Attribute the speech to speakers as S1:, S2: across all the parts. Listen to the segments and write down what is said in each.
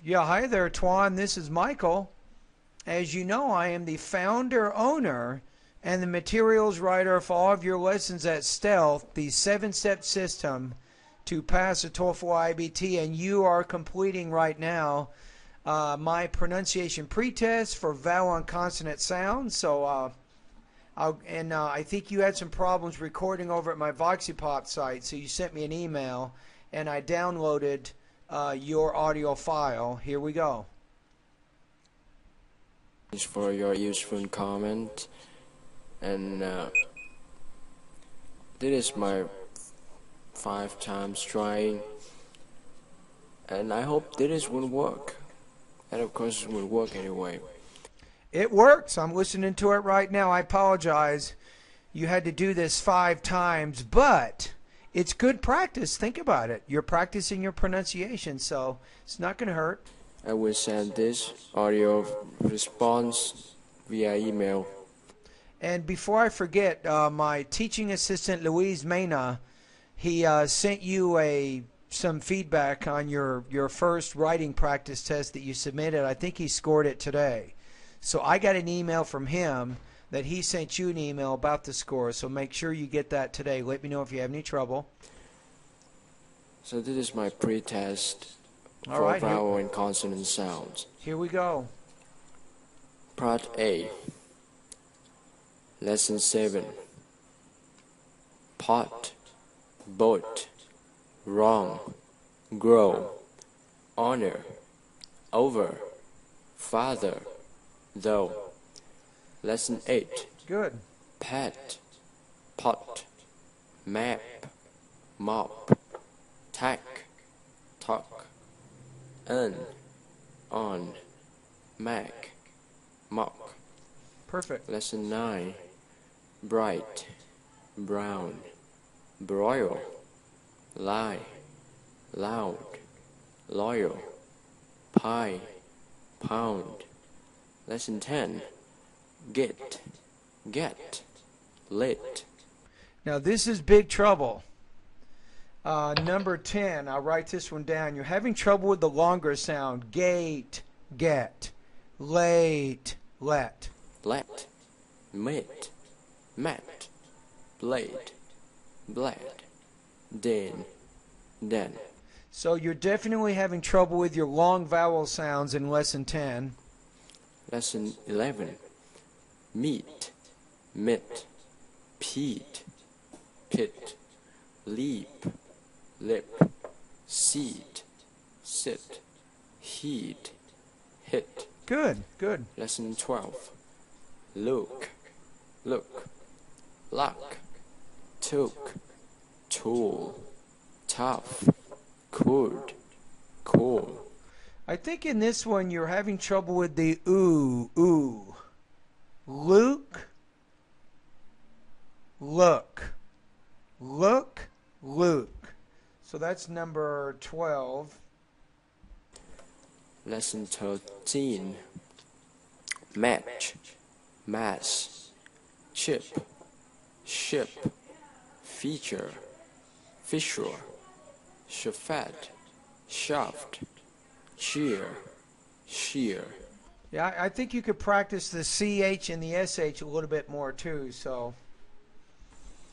S1: Yeah, hi there, Tuan. This is Michael. As you know, I am the founder, owner, and the materials writer for all of your lessons at Stealth, the 7-step system to pass a TOEFL IBT, and you are completing right now my pronunciation pretest for vowel and consonant sounds. So, I think you had some problems recording over at my VoxyPop site, so you sent me an email, and I downloaded your audio file. Here we go.
S2: Thanks for your useful comment, and this is my 5 times trying, and I hope this will work, and of course it will work anyway.
S1: It works. I'm listening to it right now. I apologize you had to do this 5 times, but it's good practice. Think about it. You're practicing your pronunciation, so it's not going to hurt.
S2: I will send this audio response via email.
S1: And before I forget, my teaching assistant, Louise Mena, he sent you some feedback on your first writing practice test that you submitted. I think he scored it today. So I got an email from him that he sent you an email about the score. So make sure you get that today. Let me know if you have any trouble.
S2: So this is my pretest for
S1: right,
S2: vowel and consonant sounds.
S1: Here we go.
S2: Part A. Lesson 7. Pot, boat, wrong, grow, honor, over, father, though. Lesson 8.
S1: Good.
S2: Pet, pot, map, mop, tack, talk, on, mac, mock.
S1: Perfect.
S2: Lesson 9. Bright, brown, broil, lie, loud, loyal, pie, pound. Lesson 10. Get, lit.
S1: Now this is big trouble. Number 10, I'll write this one down. You're having trouble with the longer sound. Gate, get, late, let.
S2: Let, mit, met, blade, bled, den, den.
S1: So you're definitely having trouble with your long vowel sounds in Lesson 10.
S2: Lesson 11. Meet, mit, peat, pit, leap, lip, seed, sit, heat, hit.
S1: Good, good.
S2: Lesson 12. Look, luck, took, tool, tough, could, cool.
S1: I think in this one you're having trouble with the ooh. Luke, look, Luke. So that's number 12.
S2: Lesson 13. Match, mass, chip, ship, feature, fissure, shafat, shaft, cheer, shear.
S1: Yeah, I think you could practice the CH and the SH a little bit more too, so.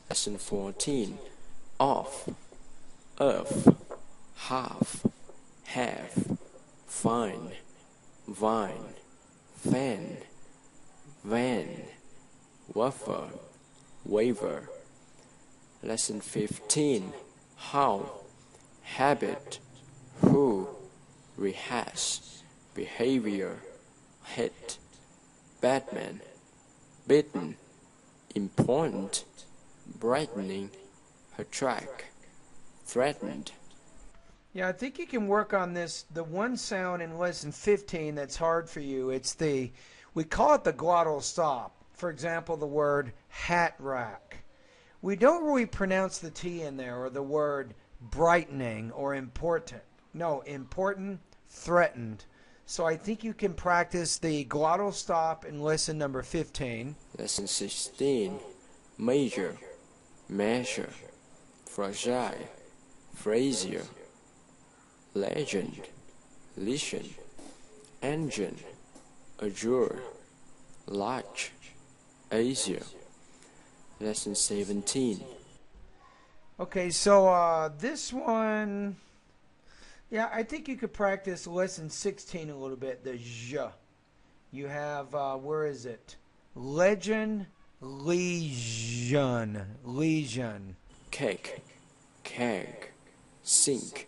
S2: Lesson 14. Off, of, half, have, fine, vine, fan, van, wafer, waver. Lesson 15. How, habit, who, rehash, behavior, hit, Batman, bitten, important, brightening, attract, threatened.
S1: Yeah, I think you can work on this. The one sound in Lesson 15 that's hard for you, we call it the glottal stop. For example, the word hat rack. We don't really pronounce the T in there, or the word brightening or important. No, important, threatened. So I think you can practice the glottal stop in lesson number 15.
S2: Lesson 16. Major, measure, fragile, Frazier, legend, listen, engine, Azure, large, Asia. Lesson 17.
S1: Okay, so this one, yeah, I think you could practice lesson 16 a little bit, the zh. You have, where is it? Legend, legion, legion.
S2: Cake, keg, sink,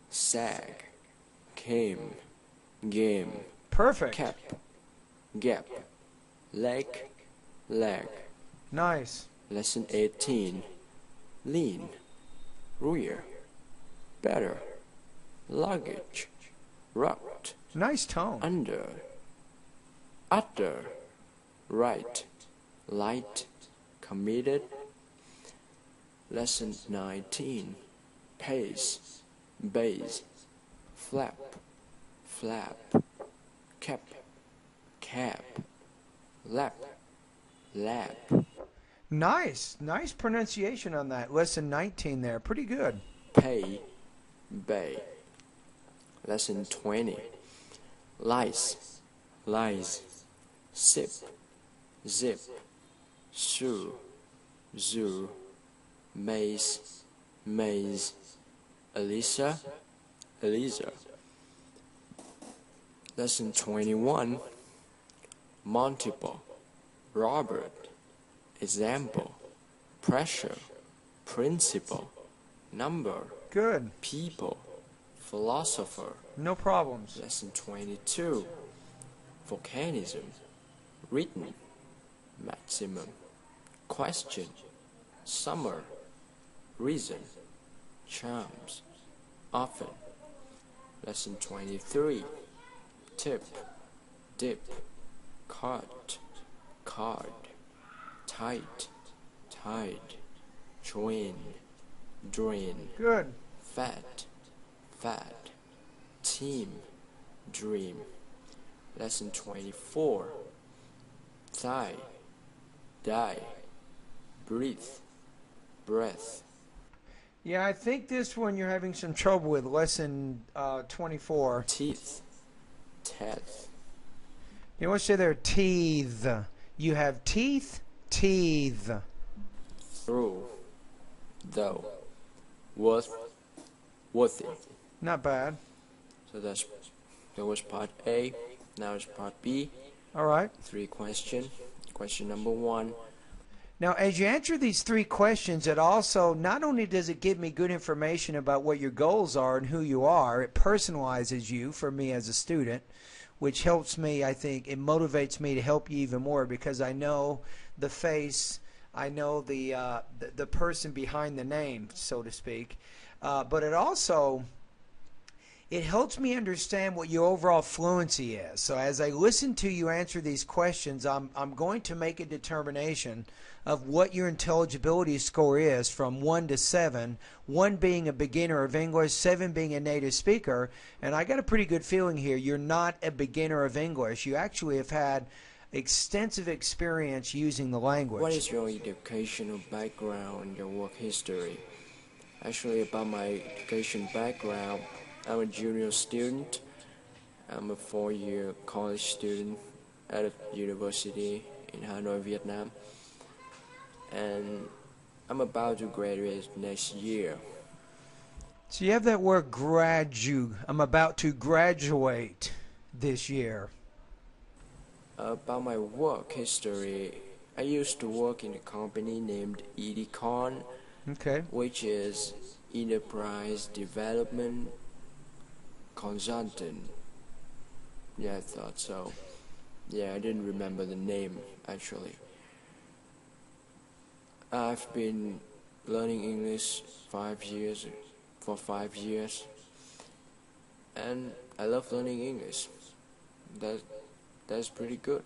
S2: sag, came, game,
S1: Perfect.
S2: cap, gap, leg, leg.
S1: Nice.
S2: Lesson 18. Lean, rear, better, luggage, rocked,
S1: Nice tone.
S2: under, utter, right, light, committed. Lesson 19. Pace, base, flap, flap, cap, cap, lap, lap.
S1: Nice. Nice pronunciation on that. Lesson 19 there. Pretty good.
S2: Pay, bay. Lesson 20. Lice, lies, sip, zip, sue, zoo, maze, maze, Elisa, Elisa. Lesson 21. Multiple, Robert, example, pressure, principle, number,
S1: Good.
S2: people, philosopher.
S1: No problems.
S2: Lesson 22. Volcanism, written, maximum, question, summer, reason, charms, often. Lesson 23. Tip, dip, cart, card, tight, tide, drain, drain,
S1: Good.
S2: fat, fat, team, dream. Lesson 24. Thigh, die, breathe, breath.
S1: Yeah, I think this one you're having some trouble with. Lesson 24.
S2: Teeth, teeth.
S1: You want to say there teeth. You have teeth, teeth.
S2: Through, though, worth, worthy.
S1: Not bad.
S2: So that was part A. Now it's part B.
S1: All right.
S2: 3 questions. Question number 1.
S1: Now, as you answer these 3 questions, it also, not only does it give me good information about what your goals are and who you are, it personalizes you for me as a student, which helps me, I think, it motivates me to help you even more because I know the face, I know the person behind the name, so to speak. But it also, it helps me understand what your overall fluency is. So as I listen to you answer these questions, I'm going to make a determination of what your intelligibility score is from 1 to 7, 1 being a beginner of English, 7 being a native speaker. And I got a pretty good feeling here you're not a beginner of English. You actually have had extensive experience using the language.
S2: What is your educational background and your work history? Actually, about my education background, I'm a junior student. I'm a 4-year college student at a university in Hanoi, Vietnam. And I'm about to graduate next year.
S1: So you have that word I'm about to graduate this year.
S2: About my work history, I used to work in a company named Edicon,
S1: Okay.
S2: which is Enterprise Development Consultant. Yeah, I thought so. Yeah, I didn't remember the name actually. I've been learning English for 5 years, and I love learning English. That's pretty good.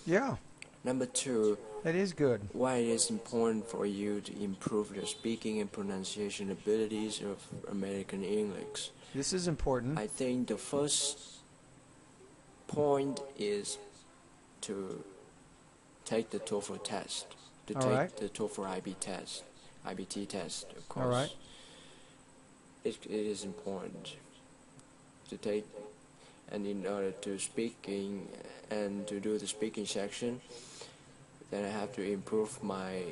S1: Yeah,
S2: Number 2,
S1: that is good.
S2: why it is important for you to improve your speaking and pronunciation abilities of American English.
S1: This is important.
S2: I think the first point is to take the TOEFL test, to
S1: All
S2: take
S1: right.
S2: the TOEFL IBT test, of course.
S1: All right.
S2: It is important to take. and in order to speaking and to do the speaking section, then I have to improve my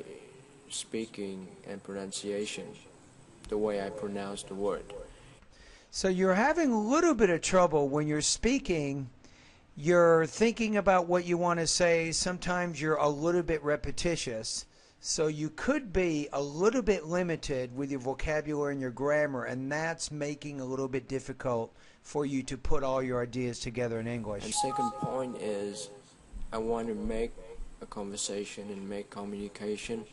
S2: speaking and pronunciation, the way I pronounce the word.
S1: So you're having a little bit of trouble when you're speaking. You're thinking about what you want to say. Sometimes you're a little bit repetitious. So you could be a little bit limited with your vocabulary and your grammar, and that's making it a little bit difficult for you to put all your ideas together in English.
S2: And second point is, I want to make a conversation and make communication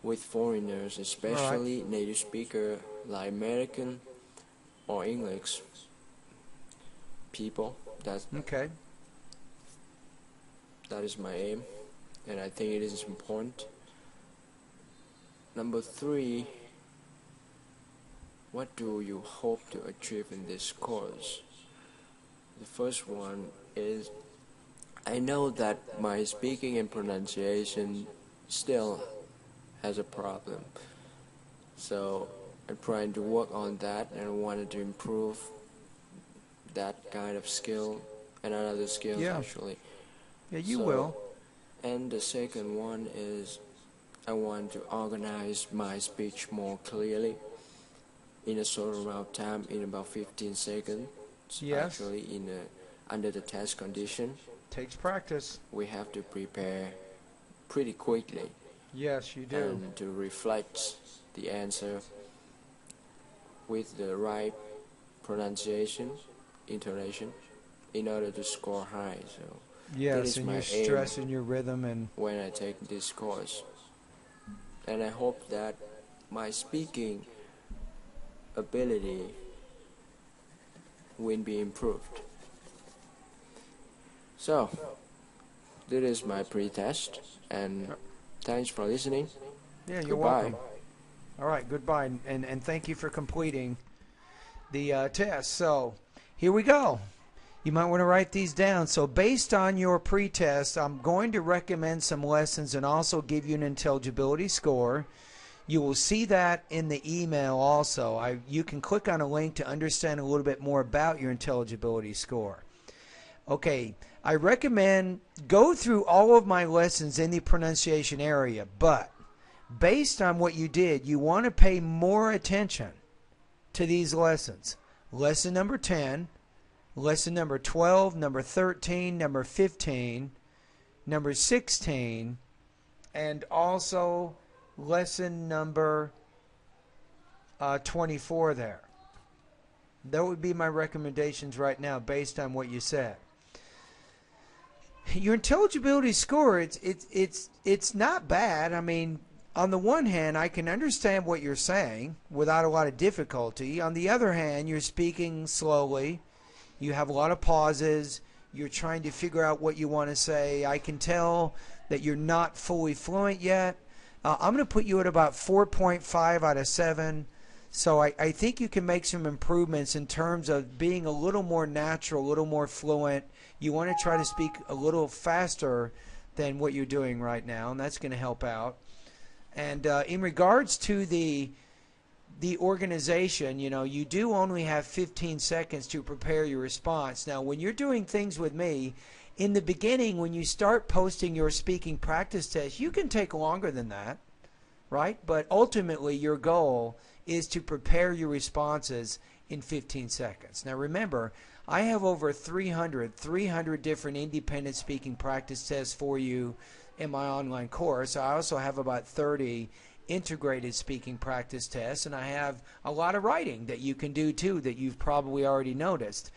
S2: with foreigners, especially native speaker like American or English people.
S1: Okay.
S2: That is my aim, and I think it is important. Number 3, what do you hope to achieve in this course? The first one is, I know that my speaking and pronunciation still has a problem. So I'm trying to work on that, and I wanted to improve that kind of skill and other skills actually.
S1: Yeah, you will.
S2: And the second one is, I want to organize my speech more clearly in a short amount of time, in about 15 seconds.
S1: Yes.
S2: Actually, under the test condition.
S1: Takes practice.
S2: We have to prepare pretty quickly.
S1: Yes, you do.
S2: And to reflect the answer with the right pronunciation, intonation, in order to score high. So
S1: yes, and you're stressing your rhythm and
S2: when I take this course. And I hope that my speaking ability will be improved. So, this is my pretest, and thanks for listening.
S1: Yeah, you're welcome. All right, goodbye, and thank you for completing the test. So, here we go. You might want to write these down. So based on your pretest, I'm going to recommend some lessons and also give you an intelligibility score. You will see that in the email also. You can click on a link to understand a little bit more about your intelligibility score. Okay, I recommend go through all of my lessons in the pronunciation area, but based on what you did, you want to pay more attention to these lessons. Lesson number 10, lesson number 12, number 13, number 15, number 16, and also lesson number 24 there. That would be my recommendations right now based on what you said. Your intelligibility score, it's not bad. I mean, on the one hand, I can understand what you're saying without a lot of difficulty. On the other hand, you're speaking slowly. You have a lot of pauses. You're trying to figure out what you want to say. I can tell that you're not fully fluent yet. I'm going to put you at about 4.5 out of 7. So I think you can make some improvements in terms of being a little more natural, a little more fluent. You want to try to speak a little faster than what you're doing right now, and that's going to help out. And in regards to the organization, you know, you do only have 15 seconds to prepare your response. Now, when you're doing things with me, in the beginning, when you start posting your speaking practice test, you can take longer than that, right? But ultimately, your goal is to prepare your responses in 15 seconds. Now, remember, I have over 300 different independent speaking practice tests for you in my online course. I also have about 30 integrated speaking practice tests, and I have a lot of writing that you can do too that you've probably already noticed.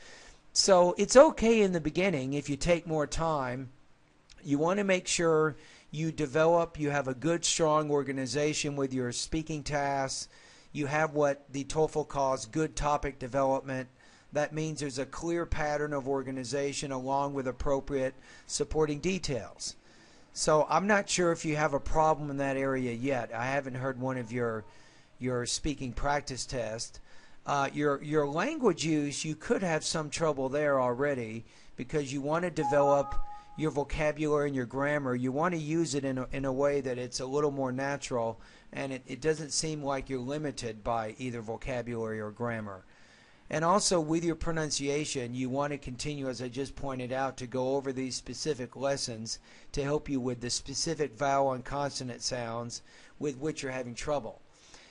S1: So it's okay in the beginning if you take more time. You want to make sure you have a good, strong organization with your speaking tasks. You have what the TOEFL calls good topic development. That means there's a clear pattern of organization along with appropriate supporting details. So I'm not sure if you have a problem in that area yet. I haven't heard one of your speaking practice tests. Your language use, you could have some trouble there already because you want to develop your vocabulary and your grammar. You want to use it in a way that it's a little more natural, and it doesn't seem like you're limited by either vocabulary or grammar. And also with your pronunciation, you want to continue, as I just pointed out, to go over these specific lessons to help you with the specific vowel and consonant sounds with which you're having trouble.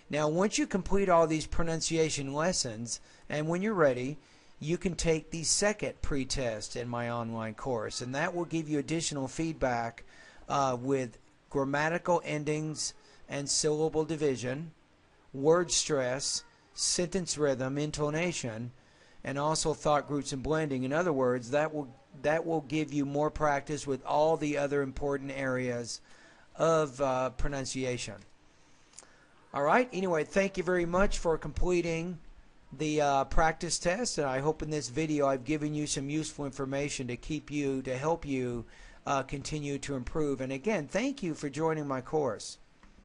S1: Now, once you complete all these pronunciation lessons, and when you're ready, you can take the second pretest in my online course, and that will give you additional feedback with grammatical endings and syllable division, word stress, sentence rhythm, intonation, and also thought groups and blending. In other words, that will give you more practice with all the other important areas of pronunciation. All right. Anyway, thank you very much for completing the practice test, and I hope in this video I've given you some useful information to help you continue to improve. And again, thank you for joining my course.